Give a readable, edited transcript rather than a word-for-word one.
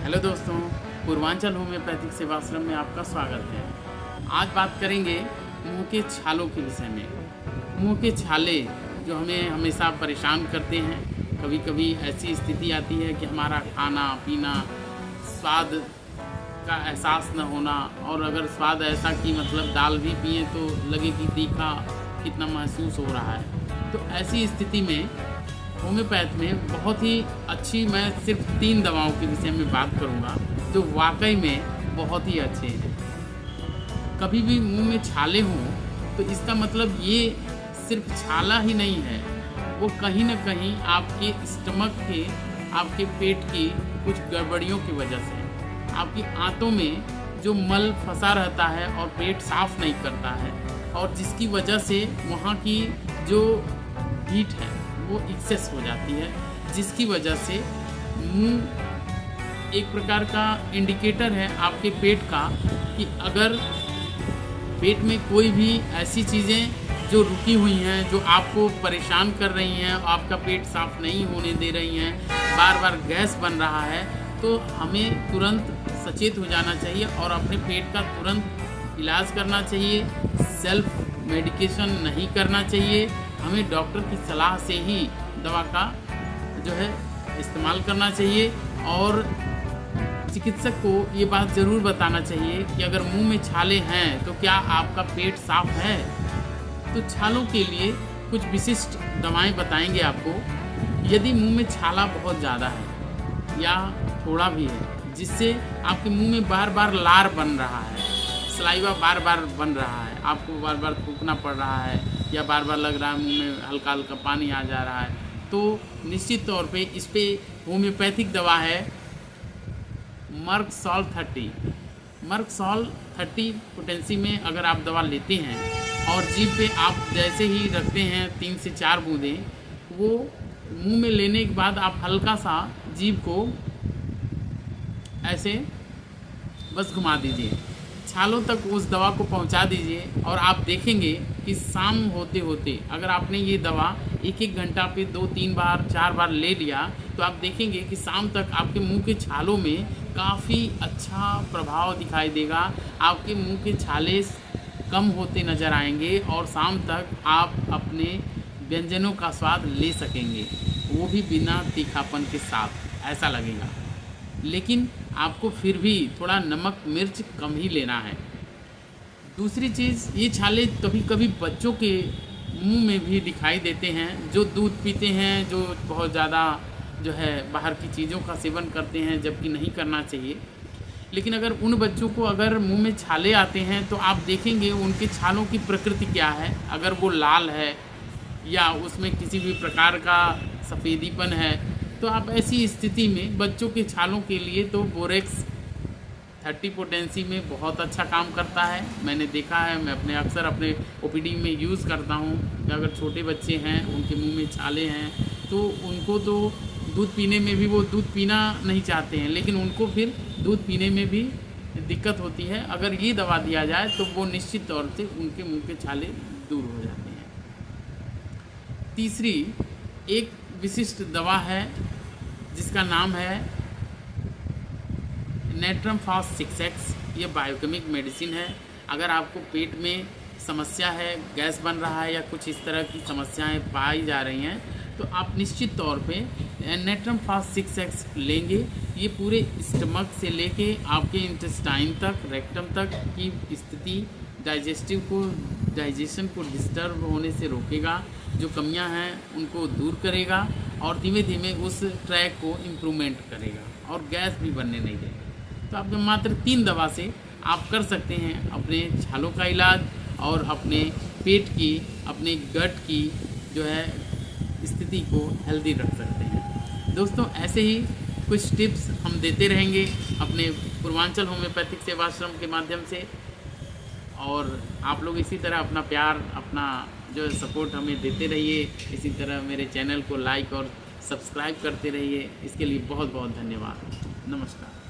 Hello दोस्तों, Purvanchal homeopathic Sevashram में आपका स्वागत है। आज बात करेंगे मुंह के छालों के विषय में। मुंह के छाले जो हमें हमेशा परेशान करते हैं, कभी कभी ऐसी स्थिति आती है कि हमारा खाना पीना स्वाद का एहसास न होना, और अगर स्वाद ऐसा कि मतलब दाल भी पिए तो लगे कि तीखा कितना महसूस हो रहा है। तो ऐसी स्थिति में होम्योपैथ में बहुत ही अच्छी, मैं सिर्फ 3 दवाओं के विषय में बात करूंगा जो वाकई में बहुत ही अच्छे हैं। कभी भी मुंह में छाले हों तो इसका मतलब ये सिर्फ छाला ही नहीं है, वो कहीं ना कहीं आपके स्टमक के, आपके पेट की कुछ गड़बड़ियों की वजह से, आपकी आंतों में जो मल फंसा रहता है और पेट साफ नहीं करता है, और जिसकी वजह से वहाँ की जो हीट है वो एक्सेस हो जाती है, जिसकी वजह से मुंह एक प्रकार का इंडिकेटर है आपके पेट का कि अगर पेट में कोई भी ऐसी चीज़ें जो रुकी हुई हैं, जो आपको परेशान कर रही हैं, आपका पेट साफ नहीं होने दे रही हैं, बार बार गैस बन रहा है, तो हमें तुरंत सचेत हो जाना चाहिए और अपने पेट का तुरंत इलाज करना चाहिए। सेल्फ मेडिकेशन नहीं करना चाहिए, हमें डॉक्टर की सलाह से ही दवा का जो है इस्तेमाल करना चाहिए। और चिकित्सक को ये बात ज़रूर बताना चाहिए कि अगर मुंह में छाले हैं तो क्या आपका पेट साफ है। तो छालों के लिए कुछ विशिष्ट दवाएं बताएंगे आपको। यदि मुंह में छाला बहुत ज़्यादा है या थोड़ा भी है, जिससे आपके मुंह में बार बार लार बन रहा है, सलाइवा बार बार बन रहा है, आपको बार बार थूकना पड़ रहा है, या बार बार लग रहा है मुंह में हल्का हल्का पानी आ जा रहा है, तो निश्चित तौर पे इस पे होम्योपैथिक दवा है merc sol 30। Merc sol 30 potency में अगर आप दवा लेते हैं और जीभ पे आप जैसे ही रखते हैं 3 से 4 बूंदें, वो मुंह में लेने के बाद आप हल्का सा जीभ को ऐसे बस घुमा दीजिए, छालों तक उस दवा को पहुंचा दीजिए, और आप देखेंगे कि शाम होते होते अगर आपने ये दवा 1-1 घंटा पे 2-3 बार 4 बार ले लिया, तो आप देखेंगे कि शाम तक आपके मुंह के छालों में काफ़ी अच्छा प्रभाव दिखाई देगा। आपके मुंह के छाले कम होते नज़र आएंगे और शाम तक आप अपने व्यंजनों का स्वाद ले सकेंगे, वो भी बिना तीखापन के साथ, ऐसा लगेगा। लेकिन आपको फिर भी थोड़ा नमक मिर्च कम ही लेना है। दूसरी चीज़, ये छाले कभी कभी बच्चों के मुंह में भी दिखाई देते हैं जो दूध पीते हैं, जो बहुत ज़्यादा जो है बाहर की चीज़ों का सेवन करते हैं, जबकि नहीं करना चाहिए। लेकिन अगर उन बच्चों को अगर मुंह में छाले आते हैं तो आप देखेंगे उनके छालों की प्रकृति क्या है। अगर वो लाल है या उसमें किसी भी प्रकार का सफ़ेदीपन है, तो आप ऐसी स्थिति में बच्चों के छालों के लिए तो बोरेक्स 30 पोटेंसी में बहुत अच्छा काम करता है। मैंने देखा है, मैं अक्सर अपने ओपीडी में यूज़ करता हूँ कि अगर छोटे बच्चे हैं, उनके मुंह में छाले हैं, तो उनको तो दूध पीने में भी, वो दूध पीना नहीं चाहते हैं, लेकिन उनको फिर दूध पीने में भी दिक्कत होती है। अगर ये दवा दिया जाए तो वो निश्चित तौर से उनके मुँह के छाले दूर हो जाते हैं। तीसरी एक विशिष्ट दवा है जिसका नाम है नेट्रम फास्ट 6X। ये बायोकेमिक मेडिसिन है। अगर आपको पेट में समस्या है, गैस बन रहा है या कुछ इस तरह की समस्याएं पाई जा रही हैं, तो आप निश्चित तौर पे नेट्रम फास्ट 6X लेंगे। ये पूरे स्टमक से लेके आपके इंटेस्टाइन तक, रेक्टम तक की स्थिति, डाइजेशन को डिस्टर्ब होने से रोकेगा, जो कमियां हैं उनको दूर करेगा, और धीमे धीमे उस ट्रैक को इम्प्रूवमेंट करेगा और गैस भी बनने नहीं देगा। तो आप मात्र 3 दवा से आप कर सकते हैं अपने छालों का इलाज और अपने पेट की, अपने गट की जो है स्थिति को हेल्दी रख सकते हैं। दोस्तों, ऐसे ही कुछ टिप्स हम देते रहेंगे अपने पूर्वांचल होम्योपैथिक सेवाश्रम के माध्यम से, और आप लोग इसी तरह अपना प्यार, अपना जो सपोर्ट हमें देते रहिए। इसी तरह मेरे चैनल को लाइक और सब्सक्राइब करते रहिए। इसके लिए बहुत बहुत धन्यवाद। नमस्कार।